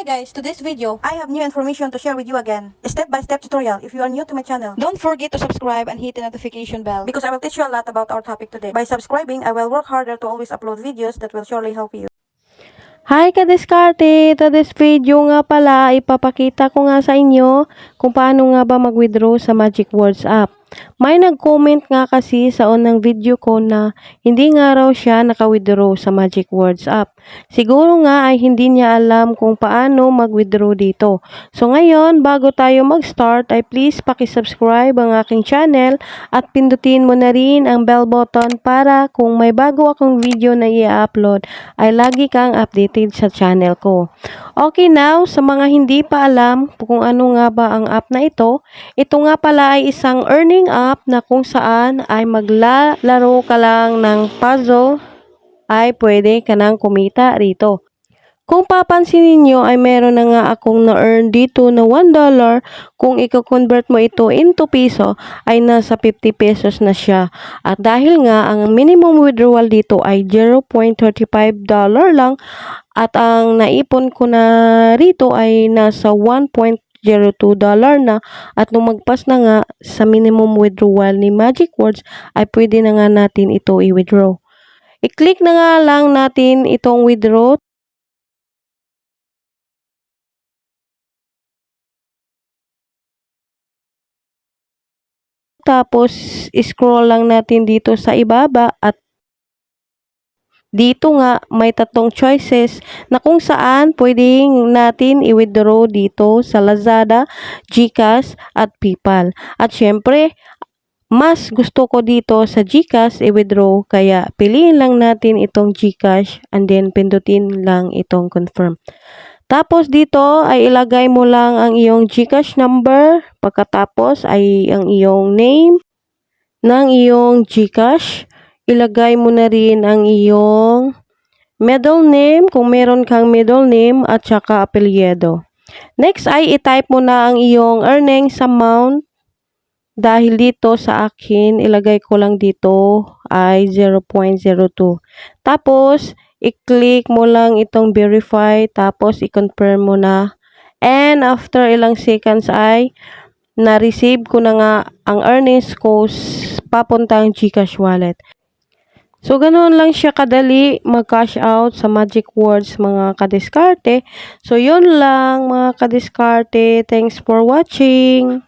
guys, to this video, I have new information to share with you again. A step-by-step tutorial if you are new to my channel. Don't forget to subscribe and hit the notification bell because I will teach you a lot about our topic today. By subscribing, I will work harder to always upload videos that will surely help you. Hi ka-diskarte! To this video nga pala, ipapakita ko nga sa inyo kung paano nga ba mag-withdraw sa Magic Words app. May nag-comment nga kasi sa unang video ko na hindi nga raw siya naka-withdraw sa Magic Words app. Siguro nga ay hindi niya alam kung paano mag-withdraw dito. So ngayon, bago tayo mag-start ay please paki-subscribe ang aking channel at pindutin mo na rin ang bell button para kung may bago akong video na i-upload ay lagi kang updated sa channel ko. Okay, now sa mga hindi pa alam kung ano nga ba ang app na ito nga pala ay isang earning app na kung saan ay maglalaro ka lang ng puzzle ay pwede ka nang kumita rito. Kung papansinin nyo ay meron na nga akong na-earn dito na $1. Kung i-convert mo ito into piso ay nasa 50 pesos na siya. At dahil nga ang minimum withdrawal dito ay $0.35 lang at ang naipon ko na rito ay nasa $1.02 na at lumagpas na nga sa minimum withdrawal ni Magic Words ay pwede na nga natin ito i-withdraw. I-click na nga lang natin itong withdraw. Tapos, scroll lang natin dito sa ibaba at dito nga may tatlong choices na kung saan pwedeng natin i-withdraw dito sa Lazada, GCash at PayPal. At syempre, mas gusto ko dito sa GCash i-withdraw kaya piliin lang natin itong GCash and then pindutin lang itong confirm. Tapos dito ay ilagay mo lang ang iyong GCash number, pagkatapos ay ang iyong name ng iyong GCash. Ilagay mo na rin ang iyong middle name kung meron kang middle name at saka apelyido. Next ay i-type mo na ang iyong earnings amount. Dahil dito sa akin, ilagay ko lang dito ay 0.02. Tapos, i-click mo lang itong verify, tapos i-confirm mo na. And after ilang seconds ay na-receive ko na nga ang earnings ko papuntang GCash wallet. So, ganoon lang siya kadali mag-cash out sa Magic Words mga kadiskarte. So, yun lang mga kadiskarte. Thanks for watching.